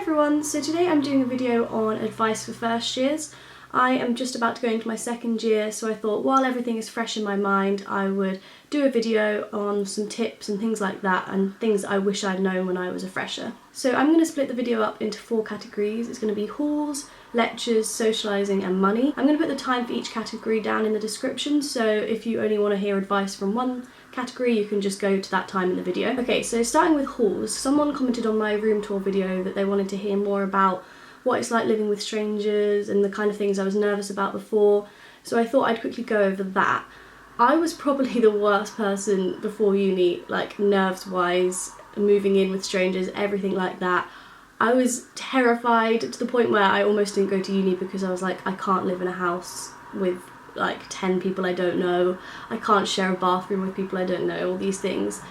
everyone, so today I'm doing a video on advice for first years. I am just about to go into my second year, so I thought while everything is fresh in my mind I would do a video on some tips and things like that and things I wish I'd known when I was a fresher. So I'm going to split the video up into 4 categories. It's going to be halls, lectures, socialising and money. I'm going to put the time for each category down in the description, so if you only want to hear advice from one category you can just go to that time in the video. Okay, so starting with halls, someone commented on my room tour video that they wanted to hear more about what it's like living with strangers and the kind of things I was nervous about before, so I thought I'd quickly go over that. I was probably the worst person before uni, like nerves wise, moving in with strangers, everything like that. I was terrified to the point where I almost didn't go to uni because I was like, I can't live in a house with like 10 people I don't know, I can't share a bathroom with people I don't know, all these things.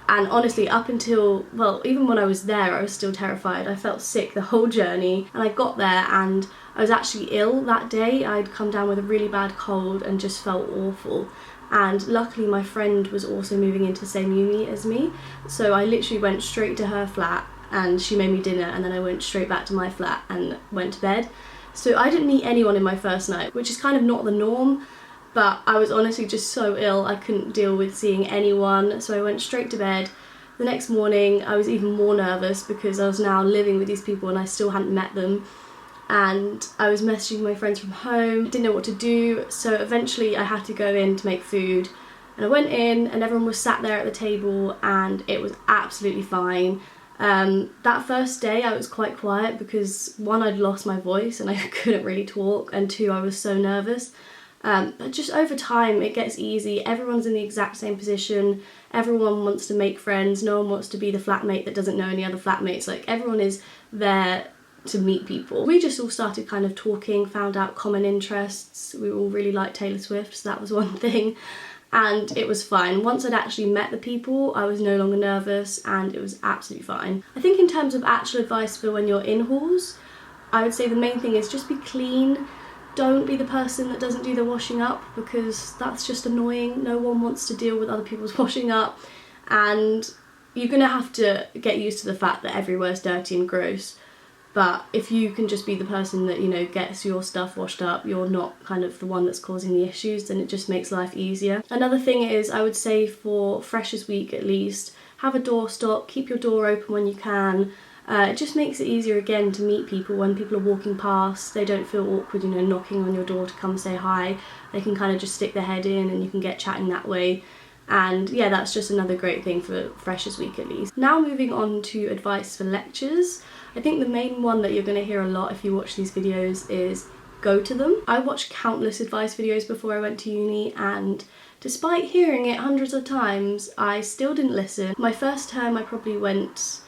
And honestly, up until, well, even when I was there, I was still terrified. I felt sick the whole journey, and I got there and I was actually ill that day. I'd come down with a really bad cold and just felt awful. And luckily my friend was also moving into the same uni as me, so I literally went straight to her flat and she made me dinner, and then I went straight back to my flat and went to bed. So I didn't meet anyone in my first night, which is kind of not the norm, but I was honestly just so ill I couldn't deal with seeing anyone, so I went straight to bed. The next morning I was even more nervous because I was now living with these people and I still hadn't met them, and I was messaging my friends from home, didn't know what to do, so eventually I had to go in to make food, and I went in and everyone was sat there at the table and it was absolutely fine. That first day I was quite quiet because one, I'd lost my voice and I couldn't really talk, and two, I was so nervous. But just over time it gets easy. Everyone's in the exact same position, everyone wants to make friends, no one wants to be the flatmate that doesn't know any other flatmates, like everyone is there to meet people. We just all started kind of talking, found out common interests, we all really liked Taylor Swift, so that was one thing, and it was fine. Once I'd actually met the people I was no longer nervous and it was absolutely fine. I think in terms of actual advice for when you're in halls, I would say the main thing is just be clean. Don't be the person that doesn't do the washing up because that's just annoying. No one wants to deal with other people's washing up, and you're gonna have to get used to the fact that everywhere's dirty and gross. But if you can just be the person that, you know, gets your stuff washed up, you're not kind of the one that's causing the issues, then it just makes life easier. Another thing is, I would say for Freshers Week at least, have a doorstop, keep your door open when you can. It just makes it easier again to meet people when people are walking past. They don't feel awkward, you know, knocking on your door to come say hi. They can kind of just stick their head in and you can get chatting that way. And yeah, that's just another great thing for Freshers Week at least. Now moving on to advice for lectures. I think the main one that you're going to hear a lot if you watch these videos is go to them. I watched countless advice videos before I went to uni, and despite hearing it hundreds of times, I still didn't listen. My first term I probably went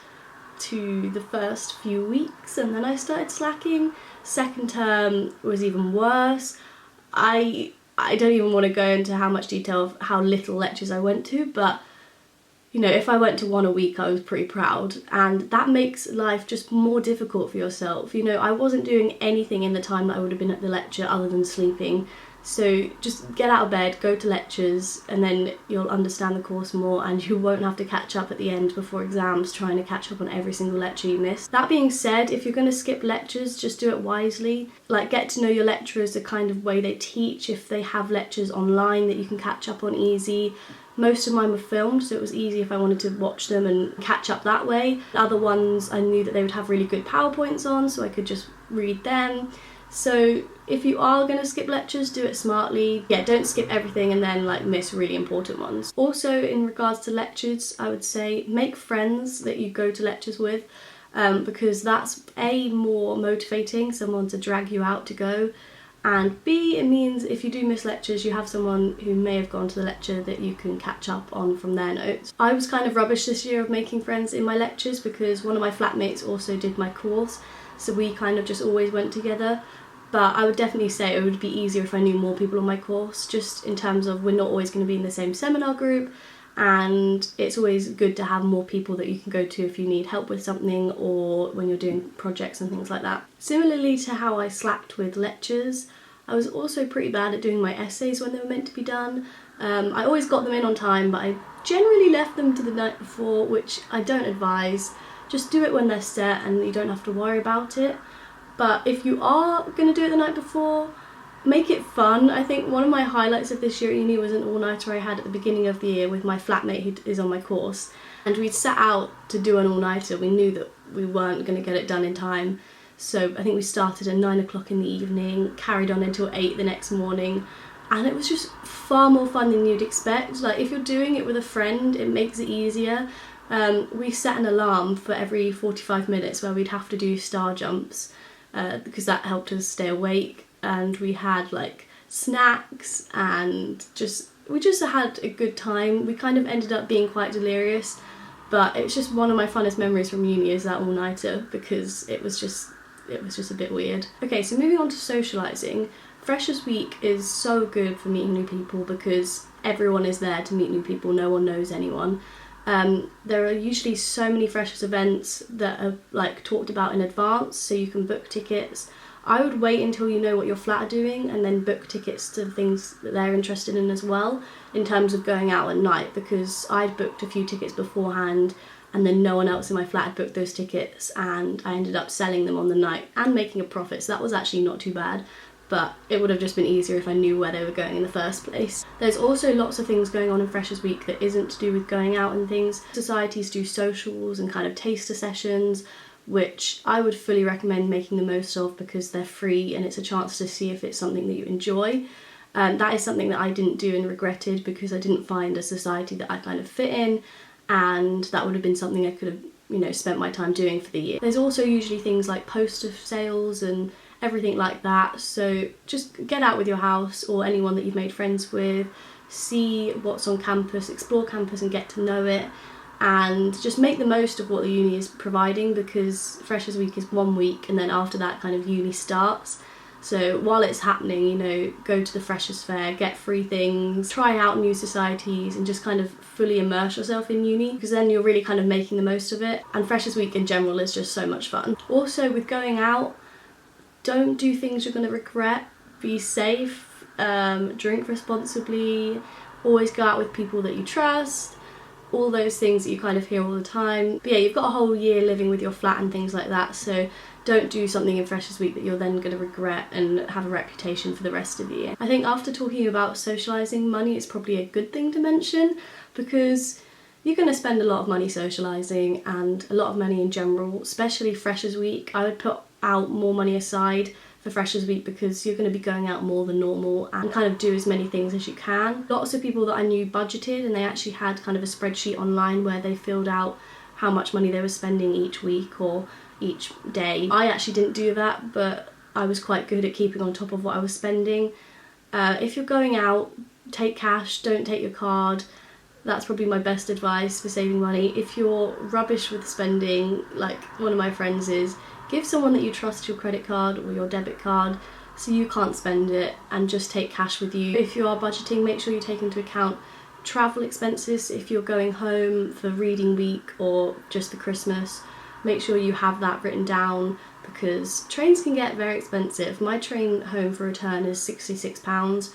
to the first few weeks and then I started slacking. Second term was even worse. I don't even want to go into how much detail of how little lectures I went to, but you know, if I went to one a week I was pretty proud, and that makes life just more difficult for yourself. You know, I wasn't doing anything in the time that I would have been at the lecture other than sleeping. So just get out of bed, go to lectures, and then you'll understand the course more and you won't have to catch up at the end before exams trying to catch up on every single lecture you missed. That being said, if you're going to skip lectures, just do it wisely. Like, get to know your lecturers, the kind of way they teach, if they have lectures online that you can catch up on easy. Most of mine were filmed, so it was easy if I wanted to watch them and catch up that way. Other ones I knew that they would have really good PowerPoints on, so I could just read them. So if you are going to skip lectures, do it smartly. Yeah, don't skip everything and then like miss really important ones. Also in regards to lectures, I would say make friends that you go to lectures with, because that's A, more motivating, someone to drag you out to go, and B, it means if you do miss lectures you have someone who may have gone to the lecture that you can catch up on from their notes. I was kind of rubbish this year of making friends in my lectures because one of my flatmates also did my course, so we kind of just always went together. But I would definitely say it would be easier if I knew more people on my course, just in terms of we're not always going to be in the same seminar group, and it's always good to have more people that you can go to if you need help with something or when you're doing projects and things like that. Similarly to how I slacked with lectures, I was also pretty bad at doing my essays when they were meant to be done. I always got them in on time, but I generally left them to the night before, which I don't advise. just do it when they're set and you don't have to worry about it. But if you are going to do it the night before, make it fun. I think one of my highlights of this year at uni was an all-nighter I had at the beginning of the year with my flatmate who is on my course, and we'd set out to do an all-nighter. We knew that we weren't going to get it done in time, so I think we started at 9 o'clock in the evening, carried on until 8 the next morning, and it was just far more fun than you'd expect. Like, if you're doing it with a friend, it makes it easier. We set an alarm for every 45 minutes where we'd have to do star jumps, because that helped us stay awake, and we had like snacks and we just had a good time. We kind of ended up being quite delirious, but it's just one of my funnest memories from uni is that all-nighter, because it was just a bit weird. Okay, so moving on to socialising. Freshers Week is so good for meeting new people because everyone is there to meet new people, no one knows anyone. There are usually so many freshers events that are like talked about in advance, so you can book tickets. I would wait until you know what your flat are doing and then book tickets to things that they're interested in as well, in terms of going out at night, because I'd booked a few tickets beforehand and then no one else in my flat had booked those tickets, and I ended up selling them on the night and making a profit, so that was actually not too bad. But it would have just been easier if I knew where they were going in the first place. There's also lots of things going on in Freshers Week that isn't to do with going out and things. Societies do socials and kind of taster sessions, which I would fully recommend making the most of because they're free and it's a chance to see if it's something that you enjoy. That is something that I didn't do and regretted because I didn't find a society that I kind of fit in, and that would have been something I could have, spent my time doing for the year. There's also usually things like poster sales and everything like that, so just get out with your house or anyone that you've made friends with, see what's on campus, explore campus and get to know it, and just make the most of what the uni is providing, because Freshers Week is 1 week and then after that kind of uni starts. So while it's happening, go to the Freshers Fair, get free things, try out new societies and just kind of fully immerse yourself in uni, because then you're really kind of making the most of it. And Freshers Week in general is just so much fun. Also, with going out, don't do things you're going to regret. Be safe, drink responsibly, always go out with people that you trust, all those things that you kind of hear all the time. But yeah, you've got a whole year living with your flat and things like that, so don't do something in Freshers Week that you're then going to regret and have a reputation for the rest of the year. I think after talking about socialising, money is probably a good thing to mention, because you're going to spend a lot of money socialising and a lot of money in general, especially Freshers Week. I would put out more money aside for Freshers Week because you're going to be going out more than normal and kind of do as many things as you can. Lots of people that I knew budgeted, and they actually had kind of a spreadsheet online where they filled out how much money they were spending each week or each day. I actually didn't do that, but I was quite good at keeping on top of what I was spending. If you're going out, take cash, don't take your card. That's probably my best advice for saving money. If you're rubbish with spending, like one of my friends is, give someone that you trust your credit card or your debit card so you can't spend it, and just take cash with you. If you are budgeting, make sure you take into account travel expenses. If you're going home for reading week or just for Christmas, make sure you have that written down, because trains can get very expensive. My train home for return is £66,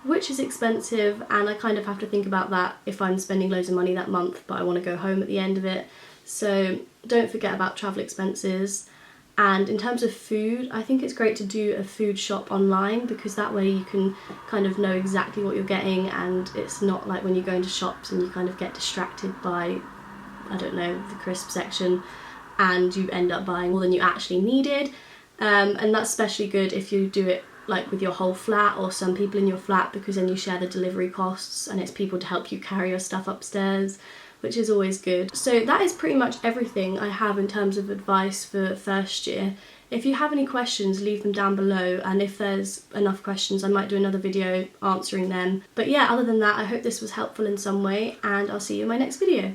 which is expensive, and I kind of have to think about that if I'm spending loads of money that month but I want to go home at the end of it. So don't forget about travel expenses. And in terms of food, I think it's great to do a food shop online, because that way you can kind of know exactly what you're getting, and it's not like when you go into shops and you kind of get distracted by, I don't know, the crisp section, and you end up buying more than you actually needed. And that's especially good if you do it like with your whole flat or some people in your flat, because then you share the delivery costs and it's people to help you carry your stuff upstairs, which is always good. So that is pretty much everything I have in terms of advice for first year. If you have any questions, leave them down below, and if there's enough questions I might do another video answering them. But yeah, other than that, I hope this was helpful in some way, and I'll see you in my next video.